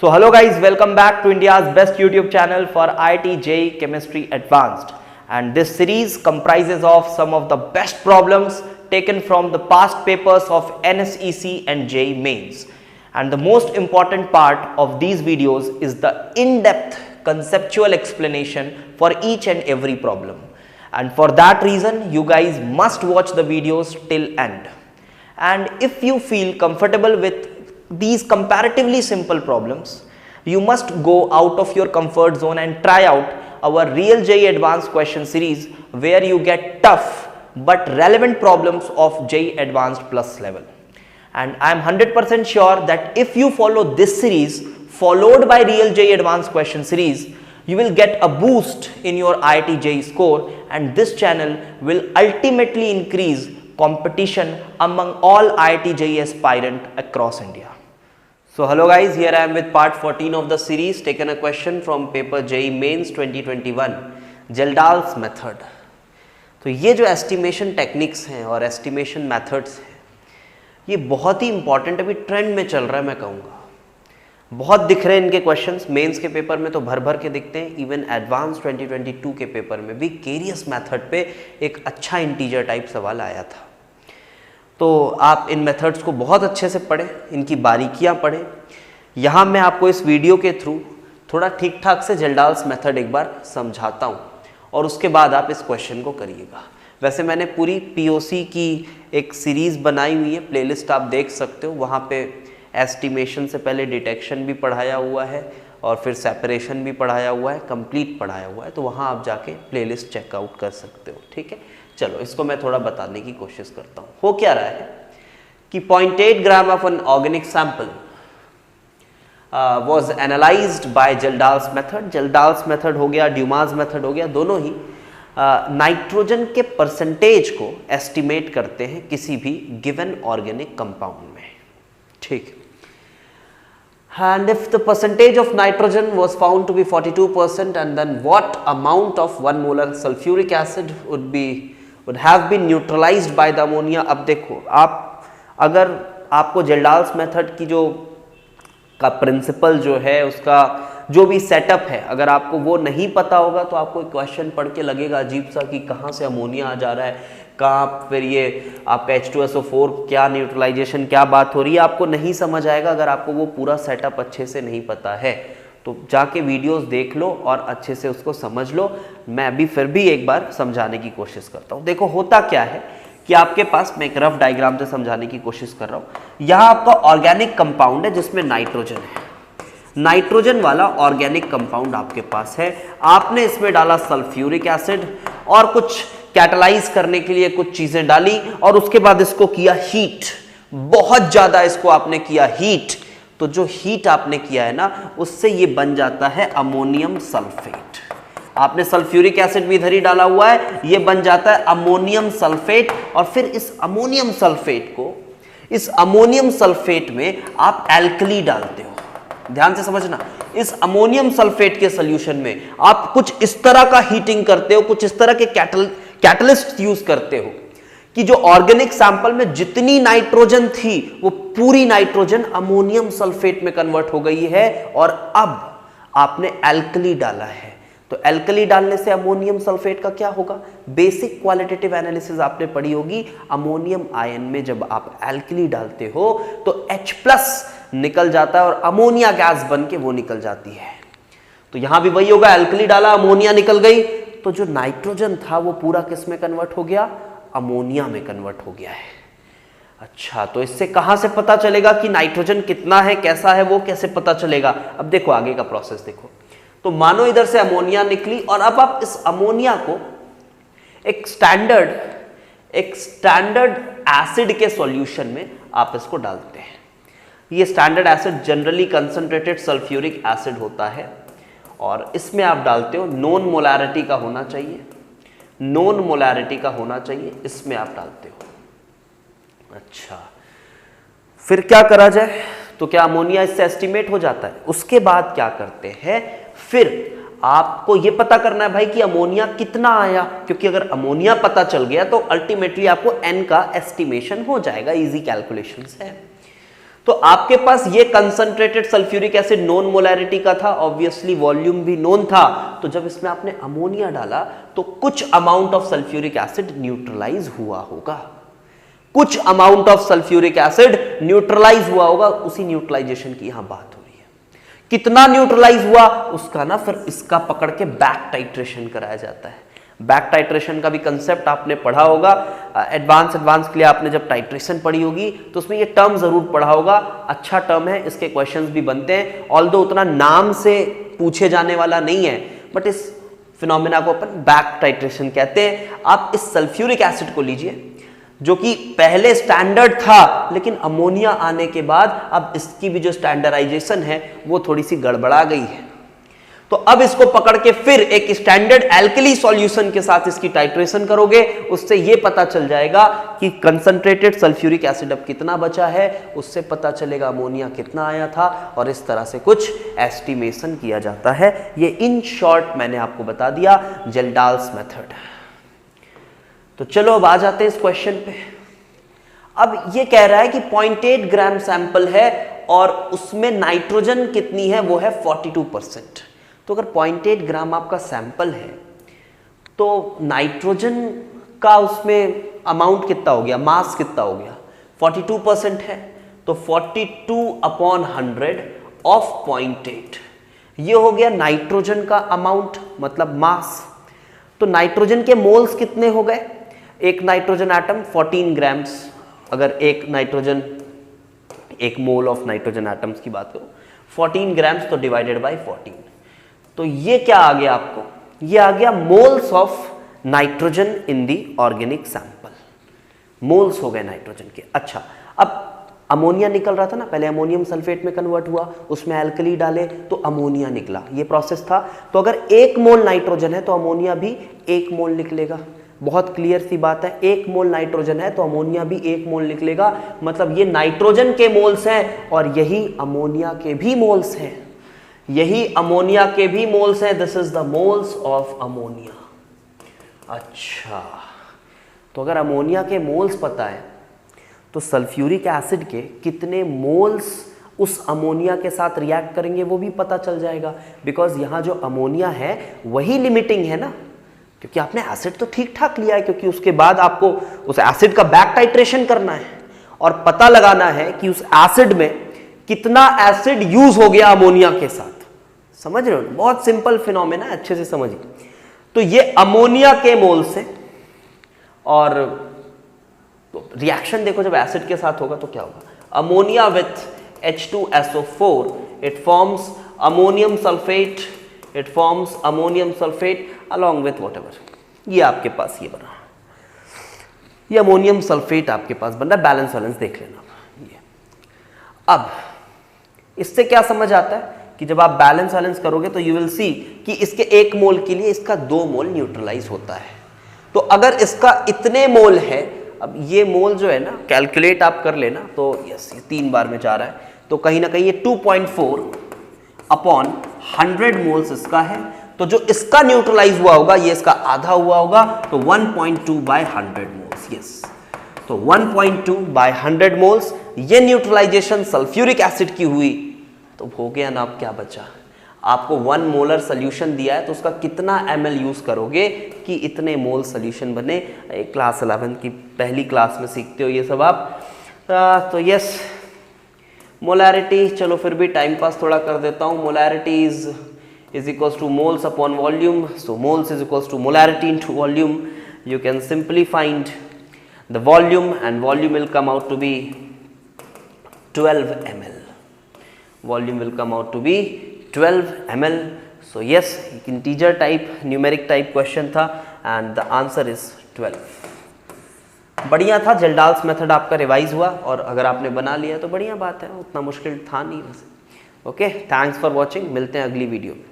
So hello guys, welcome back to India's best YouTube channel for IIT JEE Chemistry Advanced, and this series comprises of some of the best problems taken from the past papers of NSEC and JEE Mains. And the most important part of these videos is the in-depth conceptual explanation for each and every problem. And for that reason, you guys must watch the videos till end. And if you feel comfortable with these comparatively simple problems, you must go out of your comfort zone and try out our Real JEE Advanced question series, where you get tough but relevant problems of JEE Advanced Plus level. And I am 100% sure that if you follow this series followed by Real JEE Advanced question series, you will get a boost in your IIT JEE score, and this channel will ultimately increase competition among all IIT JEE aspirant across India. So hello guys, here I am with part 14 of the series, taken a question from paper JEE Mains 2021, Geldahl's method. तो ये जो estimation techniques हैं और estimation methods हैं, ये बहुत ही important अभी trend में चल रहा है, मैं कहूँगा बहुत दिख रहे हैं इनके क्वेश्चंस। मेंस के पेपर में तो भर भर के दिखते हैं, इवन एडवांस 2022 के पेपर में भी केरियस मेथड पे एक अच्छा इंटीजर टाइप सवाल आया था। तो आप इन मेथड्स को बहुत अच्छे से पढ़ें, इनकी बारीकियां पढ़ें। यहाँ मैं आपको इस वीडियो के थ्रू थोड़ा ठीक ठाक से जेल्डाल्स मेथड एक बार समझाता हूँ और उसके बाद आप इस क्वेश्चन को करिएगा। वैसे मैंने पूरी पीओसी की एक सीरीज़ बनाई हुई है, प्लेलिस्ट आप देख सकते हो। वहाँ पे एस्टिमेशन से पहले डिटेक्शन भी पढ़ाया हुआ है और फिर सेपरेशन भी पढ़ाया हुआ है, कंप्लीट पढ़ाया हुआ है। तो वहाँ आप जाके प्लेलिस्ट चेकआउट कर सकते हो, ठीक है। चलो इसको मैं थोड़ा बताने की कोशिश करता हूँ। हो क्या रहा है कि 0.8 gram of an organic sample was analysed by Kjeldahl's method. Kjeldahl's method हो गया, ड्यूमास मेथड हो गया, दोनों ही नाइट्रोजन के परसेंटेज को एस्टिमेट करते हैं किसी भी गिवन ऑर्गेनिक कंपाउंड में, ठीक। And if the percentage of nitrogen was found to be 42%, and then what amount of 1 molar sulfuric acid would have been neutralized by the ammonia। अब देखो, आप अगर आपको जेल्डाल्स मेथड की जो का प्रिंसिपल जो है, उसका जो भी सेटअप है, अगर आपको वो नहीं पता होगा तो आपको क्वेश्चन पढ़ के लगेगा अजीब सा कि कहाँ से अमोनिया आ जा रहा है, कहाँ फिर ये आपका H2SO4 क्या न्यूट्रलाइजेशन, क्या बात हो रही है, आपको नहीं समझ आएगा अगर आपको वो पूरा सेटअप अच्छे से नहीं पता है। तो जाके वीडियोस देख लो और अच्छे से उसको समझ लो। मैं अभी फिर भी एक बार समझाने की कोशिश करता हूँ। देखो होता क्या है कि आपके पास, मैं एक रफ डायग्राम से समझाने की कोशिश कर रहा हूँ। यहाँ आपका ऑर्गेनिक कंपाउंड है जिसमें नाइट्रोजन है, नाइट्रोजन वाला ऑर्गेनिक कंपाउंड आपके पास है। आपने इसमें डाला सल्फ्यूरिक एसिड और कुछ कैटलाइज करने के लिए कुछ चीजें डाली और उसके बाद इसको किया हीट, बहुत ज्यादा इसको आपने किया हीट। तो जो हीट आपने किया है ना, उससे ये बन जाता है अमोनियम सल्फेट। आपने सल्फ्यूरिक एसिड भी इधर ही डाला हुआ है, ये बन जाता है अमोनियम सल्फेट। और फिर इस अमोनियम सल्फेट को, इस अमोनियम सल्फेट में आप एल्कली डालते हो। ध्यान से समझना, इस अमोनियम सल्फेट के सॉल्यूशन में आप कुछ इस तरह का हीटिंग करते हो, कुछ इस तरह के कैटलिस्ट यूज करते हो कि जो ऑर्गेनिक सैंपल में जितनी नाइट्रोजन थी वो पूरी नाइट्रोजन अमोनियम सल्फेट में कन्वर्ट हो गई है। और अब आपने एल्कली डाला है, तो एल्कली डालने से अमोनियम सल्फेट का क्या होगा? बेसिक क्वालिटेटिव एनालिसिस आपने पढ़ी होगी। अमोनियम आयन में जब आप एल्कली डालते हो तो H+ निकल जाता है और अमोनिया गैस बन के वो निकल जाती है। तो यहां भी वही होगा, एल्कली डाला, अमोनिया निकल गई, तो जो नाइट्रोजन था वो पूरा किस में कन्वर्ट हो गया? अमोनिया में कन्वर्ट हो गया है। अच्छा, तो इससे कहां से पता चलेगा कि नाइट्रोजन कितना है, कैसा है, वो कैसे पता चलेगा? अब देखो आगे का प्रोसेस देखो। तो मानो इधर से अमोनिया निकली और अब आप इस अमोनिया को एक स्टैंडर्ड एसिड के सॉल्यूशन में आप इसको डालते हैं। ये standard acid generally concentrated sulphuric acid होता है और इसमें आप डालते हो, नॉन मोलैरिटी का होना चाहिए, नॉन मोलैरिटी का होना चाहिए, इसमें आप डालते हो। अच्छा, फिर क्या करा जाए? तो क्या अमोनिया इससे एस्टिमेट हो जाता है? उसके बाद क्या करते हैं, फिर आपको ये पता करना है भाई कि अमोनिया कितना आया, क्योंकि अगर अमोनिया पता चल गया तो अल्टीमेटली आपको N का एस्टिमेशन हो जाएगा, इजी कैलकुलेशंस है। तो आपके पास ये concentrated sulphuric acid known molarity का था, ऑब्वियसली वॉल्यूम भी नोन था, तो जब इसमें आपने अमोनिया डाला तो कुछ amount of sulphuric acid neutralise हुआ होगा, कुछ amount of sulphuric acid neutralise हुआ होगा। उसी न्यूट्रलाइजेशन की यहां बात हो रही है। कितना न्यूट्रलाइज हुआ उसका ना फिर इसका पकड़ के बैक टाइट्रेशन कराया जाता है। बैक टाइट्रेशन का भी कंसेप्ट आपने पढ़ा होगा, एडवांस के लिए आपने जब टाइट्रेशन पढ़ी होगी तो उसमें ये टर्म जरूर पढ़ा होगा। अच्छा टर्म है, इसके क्वेश्चंस भी बनते हैं, ऑल्दो उतना नाम से पूछे जाने वाला नहीं है, बट इस फिनोमेना को अपन बैक टाइट्रेशन कहते हैं। आप इस सल्फ्यूरिक एसिड को लीजिए जो कि पहले स्टैंडर्ड था, लेकिन अमोनिया आने के बाद अब इसकी भी जो स्टैंडर्डाइजेशन है वो थोड़ी सी गड़बड़ा गई है। तो अब इसको पकड़ के फिर एक स्टैंडर्ड एल्कली सॉल्यूशन के साथ इसकी टाइट्रेशन करोगे, उससे ये पता चल जाएगा कि कंसंट्रेटेड सल्फ्यूरिक एसिड अब कितना बचा है, उससे पता चलेगा अमोनिया कितना आया था, और इस तरह से कुछ एस्टिमेशन किया जाता है। ये इन शॉर्ट मैंने आपको बता दिया जेल्डाल्स मेथड। तो चलो अब आ जाते हैं इस क्वेश्चन पे। अब ये कह रहा है कि 0.8 ग्राम सैंपल है और उसमें नाइट्रोजन कितनी है, वो है 42%। तो अगर 0.8 ग्राम आपका सैंपल है तो नाइट्रोजन का उसमें अमाउंट कितना हो गया, मास कितना हो गया, 42% है, तो 42/100 ऑफ 0.8 ये हो गया नाइट्रोजन का अमाउंट, मतलब मास। तो नाइट्रोजन के मोल्स कितने हो गए, एक नाइट्रोजन एटम 14 ग्राम्स, अगर एक मोल ऑफ नाइट्रोजन एटम्स की बात करो 14 ग्राम्स, तो डिवाइडेड बाय 14, तो ये क्या आ गया आपको, ये आ गया moles of nitrogen in the organic sample, moles हो गए नाइट्रोजन के। अच्छा, अब अमोनिया निकल रहा था ना, पहले अमोनियम सल्फेट में कन्वर्ट हुआ, उसमें एल्कली डाले तो अमोनिया निकला, ये प्रोसेस था। तो अगर 1 मोल नाइट्रोजन है तो अमोनिया भी 1 मोल निकलेगा। बहुत क्लियर सी बात है, 1 मोल नाइट्रोजन है तो अमोनिया भी 1 मोल निकलेगा, मतलब ये नाइट्रोजन के मोल्स हैं और यही अमोनिया के भी मोल्स हैं, यही अमोनिया के भी मोल्स हैं। This is the moles of ammonia. अच्छा, तो अगर अमोनिया के मोल्स पता है तो सल्फ्यूरिक एसिड के कितने मोल्स उस अमोनिया के साथ रिएक्ट करेंगे वो भी पता चल जाएगा, बिकॉज यहाँ जो अमोनिया है वही लिमिटिंग है ना, क्योंकि आपने एसिड तो ठीक ठाक लिया है, क्योंकि उसके बाद आपको उस एसिड का बैक टाइट्रेशन करना है और पता लगाना है कि उस एसिड में कितना एसिड यूज हो गया अमोनिया के साथ। समझ रहे हो, बहुत सिंपल फिनोमेना, अच्छे से समझिए। तो ये अमोनिया के मोल्स हैं और तो रिएक्शन देखो जब एसिड के साथ होगा तो क्या होगा, ammonia with H2SO4 it forms ammonium sulphate, it forms ammonium sulphate along with whatever, ये आपके पास ये बना, ये अमोनियम सल्फेट आपके पास बन रहा है। बैलेंस वैलेंस देख लेना ये। अब इससे क्या समझ आता है कि जब आप बैलेंस वैलेंस करोगे तो यू विल सी कि इसके 1 मोल के लिए इसका 2 मोल न्यूट्रलाइज होता है। तो अगर इसका इतने मोल है, अब ये मोल जो है ना कैलकुलेट आप कर लेना, तो यस ये 3 बार में जा रहा है, तो कहीं ना कहीं ये 2.4/100 मोल्स इसका है। तो जो इसका न्यूट्रलाइज हुआ होगा ये इसका आधा हुआ होगा, तो 1.2/100 मोल्स। यस, तो 1.2/100 मोल्स ये न्यूट्रलाइजेशन सल्फ्यूरिक एसिड की हुई, तो हो गया ना। अब क्या बचा, आपको 1 मोलर सोल्यूशन दिया है तो उसका कितना ml यूज करोगे कि इतने मोल सोल्यूशन बने। एक क्लास 11 की पहली क्लास में सीखते हो ये सब आप। तो यस, मोलैरिटी, चलो फिर भी टाइम पास थोड़ा कर देता हूँ। Molarity is equals to moles upon volume, so moles is equals to molarity into volume. You can simply find the volume and volume will come out to be 12 ml. Volume will come out to be 12 ml. So yes, integer type, numeric type question था and the answer is 12. बढ़िया था, जेल्डाल्स method आपका revise हुआ और अगर आपने बना लिया तो बढ़िया बात है, उतना मुश्किल था नहीं वैसे। ओके, थैंक्स फॉर वॉचिंग, मिलते हैं अगली वीडियो में।